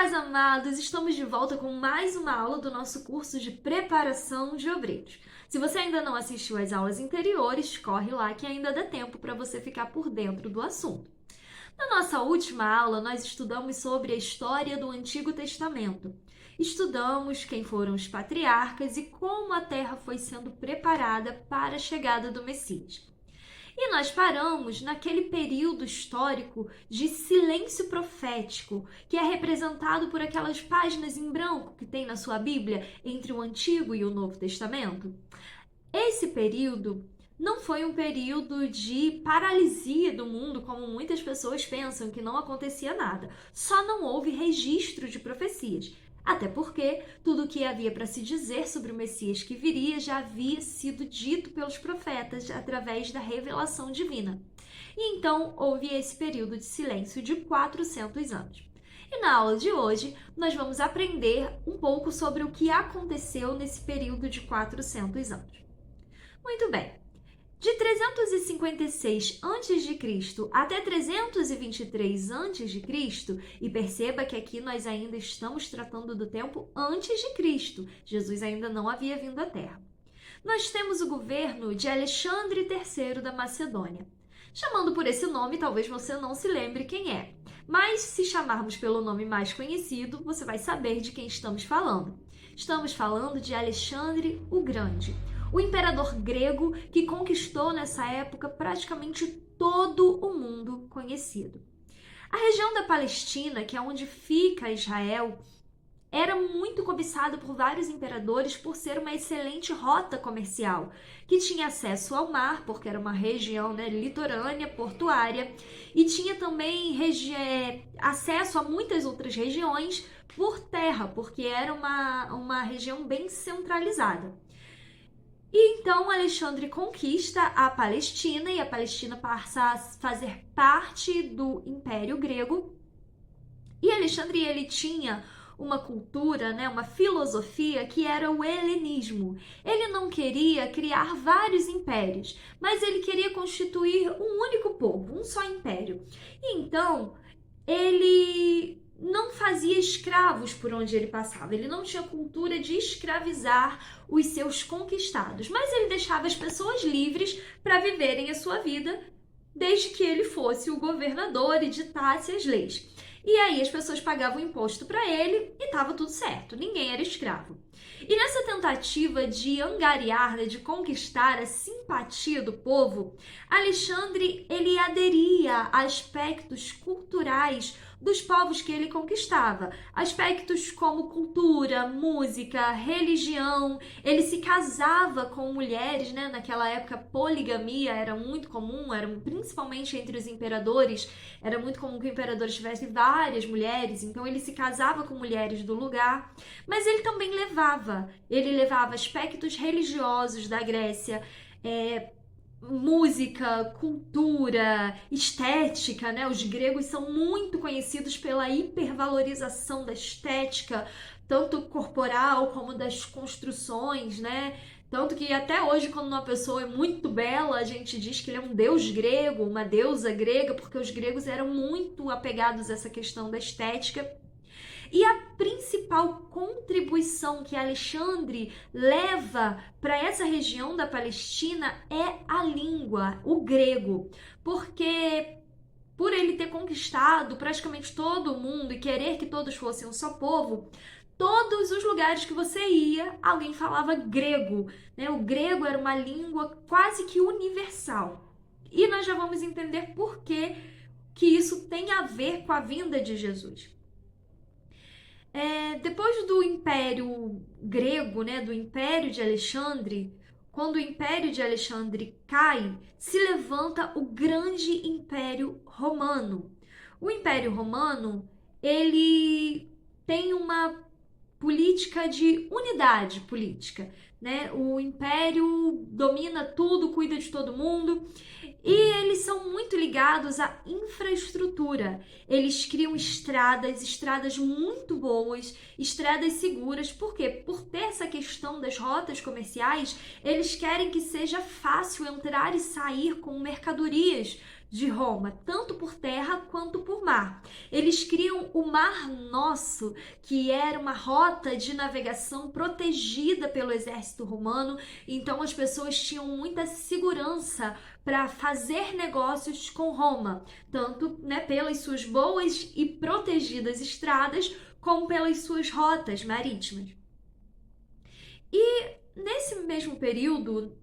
Pais amados, estamos de volta com mais uma aula do nosso curso de preparação de obreiros. Se você ainda não assistiu às aulas anteriores, corre lá que ainda dá tempo para você ficar por dentro do assunto. Na nossa última aula, nós estudamos sobre a história do Antigo Testamento. Estudamos quem foram os patriarcas e como a terra foi sendo preparada para a chegada do Messias. E nós paramos naquele período histórico de silêncio profético, que é representado por aquelas páginas em branco que tem na sua Bíblia entre o Antigo e o Novo Testamento. Esse período não foi um período de paralisia do mundo, como muitas pessoas pensam, que não acontecia nada. Só não houve registro de profecias. Até porque tudo o que havia para se dizer sobre o Messias que viria já havia sido dito pelos profetas através da revelação divina. E então houve esse período de silêncio de 400 anos. E na aula de hoje nós vamos aprender um pouco sobre o que aconteceu nesse período de 400 anos. Muito bem. De 356 a.C. até 323 a.C., e perceba que aqui nós ainda estamos tratando do tempo antes de Cristo, Jesus ainda não havia vindo à Terra. Nós temos o governo de Alexandre III da Macedônia. Chamando por esse nome, talvez você não se lembre quem é, mas se chamarmos pelo nome mais conhecido, você vai saber de quem estamos falando. Estamos falando de Alexandre o Grande, o imperador grego que conquistou nessa época praticamente todo o mundo conhecido. A região da Palestina, que é onde fica Israel, era muito cobiçada por vários imperadores por ser uma excelente rota comercial, que tinha acesso ao mar, porque era uma região litorânea, portuária, e tinha também acesso a muitas outras regiões por terra, porque era uma região bem centralizada. E então Alexandre conquista a Palestina e a Palestina passa a fazer parte do Império Grego. E Alexandre ele tinha uma cultura, uma filosofia que era o helenismo. Ele não queria criar vários impérios, mas ele queria constituir um único povo, um só império. E então ele não fazia escravos por onde ele passava, ele não tinha cultura de escravizar os seus conquistados, mas ele deixava as pessoas livres para viverem a sua vida, desde que ele fosse o governador e ditasse as leis. E aí as pessoas pagavam imposto para ele e estava tudo certo, ninguém era escravo. E nessa tentativa de angariar, de conquistar a simpatia do povo, Alexandre ele aderia a aspectos culturais dos povos que ele conquistava. Aspectos como cultura, música, religião. Ele se casava com mulheres, Naquela época, poligamia era muito comum, principalmente entre os imperadores, era muito comum que o imperador tivesse várias mulheres, então ele se casava com mulheres do lugar. Mas ele também levava aspectos religiosos da Grécia, música, cultura, estética, Os gregos são muito conhecidos pela hipervalorização da estética, tanto corporal como das construções, Tanto que até hoje, quando uma pessoa é muito bela, a gente diz que ele é um deus grego, uma deusa grega, porque os gregos eram muito apegados a essa questão da estética. E a principal contribuição que Alexandre leva para essa região da Palestina é a língua, o grego, porque por ele ter conquistado praticamente todo o mundo e querer que todos fossem um só povo, todos os lugares que você ia, alguém falava grego, O grego era uma língua quase que universal. E nós já vamos entender por que isso tem a ver com a vinda de Jesus. Depois do Império Grego, do Império de Alexandre, quando o Império de Alexandre cai, se levanta o grande Império Romano. O Império Romano, ele tem uma política de unidade política, O império domina tudo, cuida de todo mundo, e eles são muito ligados à infraestrutura. Eles criam estradas muito boas, estradas seguras. Por quê? Por ter essa questão das rotas comerciais, eles querem que seja fácil entrar e sair com mercadorias de Roma, tanto por terra quanto por mar. Eles criam o Mar Nosso, que era uma rota de navegação protegida pelo exército romano, então as pessoas tinham muita segurança para fazer negócios com Roma, tanto, né, pelas suas boas e protegidas estradas, como pelas suas rotas marítimas. E nesse mesmo período,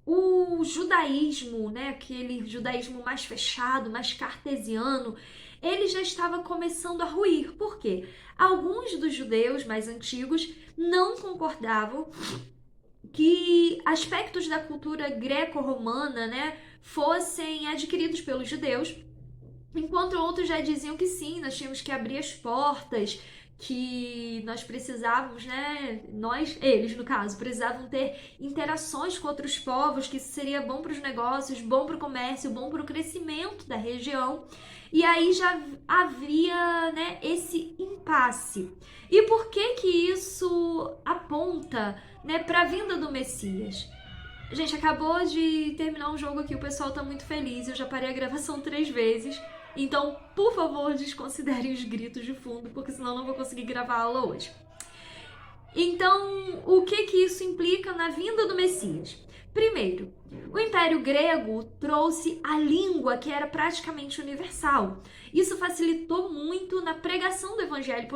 o judaísmo, né, aquele judaísmo mais fechado, mais cartesiano, ele já estava começando a ruir. Por quê? Alguns dos judeus mais antigos não concordavam que aspectos da cultura greco-romana, né, fossem adquiridos pelos judeus, enquanto outros já diziam que sim, nós tínhamos que abrir as portas, que nós precisávamos, né, eles no caso, precisavam ter interações com outros povos, que isso seria bom para os negócios, bom para o comércio, bom para o crescimento da região. E aí já havia, né, esse impasse. E por que que isso aponta, né, para a vinda do Messias? Gente, acabou de terminar um jogo aqui, o pessoal tá muito feliz, eu já parei a gravação 3 vezes. Então, por favor, desconsiderem os gritos de fundo, porque senão eu não vou conseguir gravar a aula hoje. Então, o que que isso implica na vinda do Messias? Primeiro, o Império Grego trouxe a língua que era praticamente universal. Isso facilitou muito na pregação do Evangelho,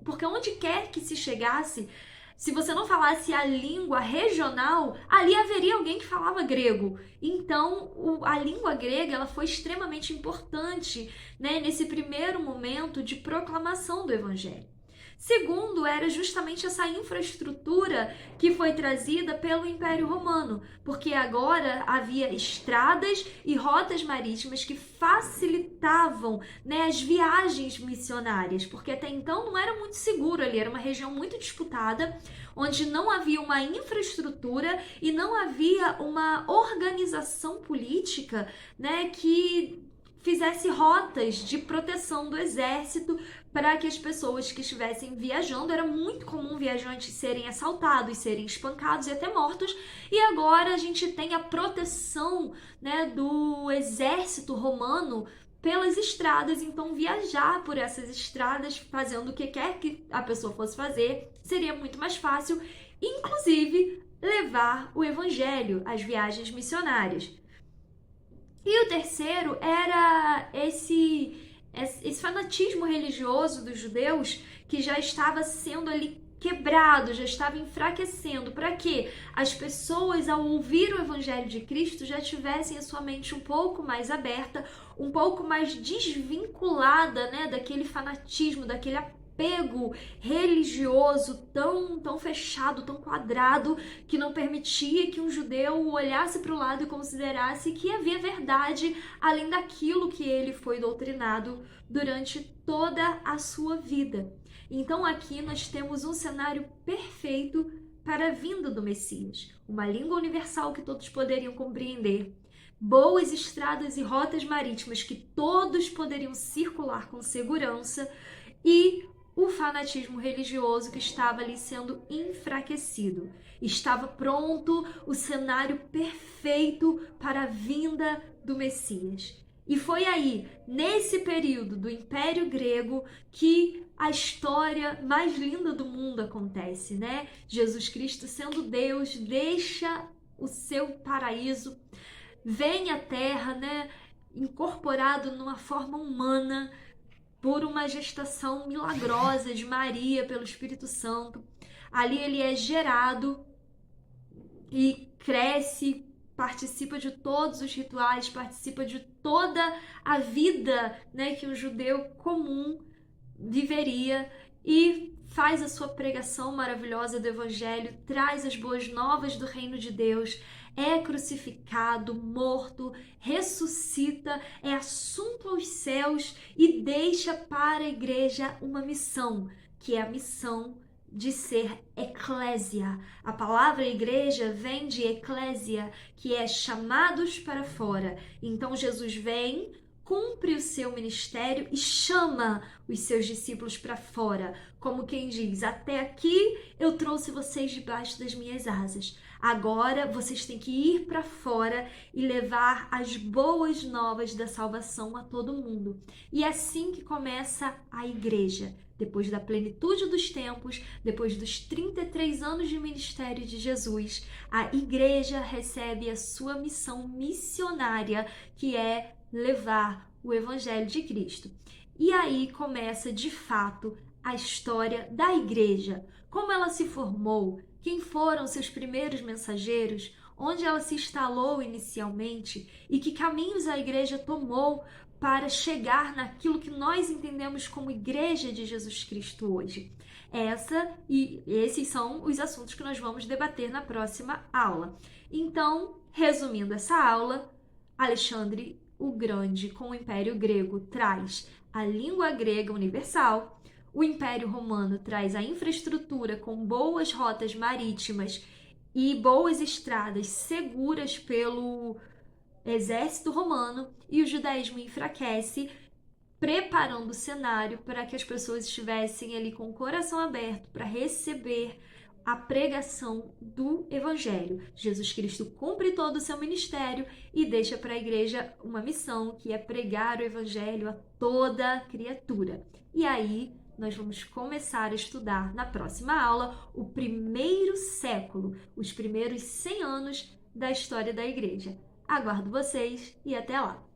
porque onde quer que se chegasse, se você não falasse a língua regional, ali haveria alguém que falava grego. Então, a língua grega ela foi extremamente importante, né, nesse primeiro momento de proclamação do Evangelho. Segundo, era justamente essa infraestrutura que foi trazida pelo Império Romano, porque agora havia estradas e rotas marítimas que facilitavam, né, as viagens missionárias, porque até então não era muito seguro ali, era uma região muito disputada, onde não havia uma infraestrutura e não havia uma organização política, né, que fizesse rotas de proteção do exército para que as pessoas que estivessem viajando, era muito comum viajantes serem assaltados, serem espancados e até mortos, e agora a gente tem a proteção, né, do exército romano pelas estradas, então viajar por essas estradas, fazendo o que quer que a pessoa fosse fazer, seria muito mais fácil, inclusive levar o evangelho, as viagens missionárias. E o terceiro era esse fanatismo religioso dos judeus que já estava sendo ali quebrado, já estava enfraquecendo, para que as pessoas, ao ouvir o Evangelho de Cristo, já tivessem a sua mente um pouco mais aberta, um pouco mais desvinculada, né, daquele fanatismo, daquele apego religioso tão fechado, tão quadrado, que não permitia que um judeu olhasse para o lado e considerasse que havia verdade além daquilo que ele foi doutrinado durante toda a sua vida. Então aqui nós temos um cenário perfeito para a vinda do Messias, uma língua universal que todos poderiam compreender, boas estradas e rotas marítimas que todos poderiam circular com segurança e o fanatismo religioso que estava ali sendo enfraquecido. Estava pronto o cenário perfeito para a vinda do Messias. E foi aí, nesse período do Império Grego, que a história mais linda do mundo acontece, né? Jesus Cristo, sendo Deus, deixa o seu paraíso, vem à Terra, né? Incorporado numa forma humana, por uma gestação milagrosa de Maria pelo Espírito Santo. Ali ele é gerado e cresce, participa de todos os rituais, participa de toda a vida, né, que um judeu comum viveria e faz a sua pregação maravilhosa do Evangelho, traz as boas novas do reino de Deus, é crucificado, morto, ressuscita, é assunto aos céus e deixa para a igreja uma missão, que é a missão de ser eclésia. A palavra igreja vem de eclésia, que é chamados para fora. Então Jesus vem cumpre o seu ministério e chama os seus discípulos para fora, como quem diz: até aqui eu trouxe vocês debaixo das minhas asas. Agora vocês têm que ir para fora e levar as boas novas da salvação a todo mundo. E é assim que começa a igreja. Depois da plenitude dos tempos, depois dos 33 anos de ministério de Jesus, a igreja recebe a sua missão missionária, que é levar o evangelho de Cristo. E aí começa, de fato, a história da igreja. Como ela se formou, quem foram seus primeiros mensageiros, onde ela se instalou inicialmente e que caminhos a igreja tomou para chegar naquilo que nós entendemos como Igreja de Jesus Cristo hoje. Esses são os assuntos que nós vamos debater na próxima aula. Então, resumindo essa aula, Alexandre o Grande, com o Império Grego, traz a língua grega universal, o Império Romano traz a infraestrutura com boas rotas marítimas e boas estradas seguras pelo exército romano, e o judaísmo enfraquece, preparando o cenário para que as pessoas estivessem ali com o coração aberto para receber a pregação do evangelho. Jesus Cristo cumpre todo o seu ministério e deixa para a igreja uma missão, que é pregar o evangelho a toda criatura. E aí nós vamos começar a estudar na próxima aula o primeiro século, os primeiros 100 anos da história da igreja. Aguardo vocês e até lá!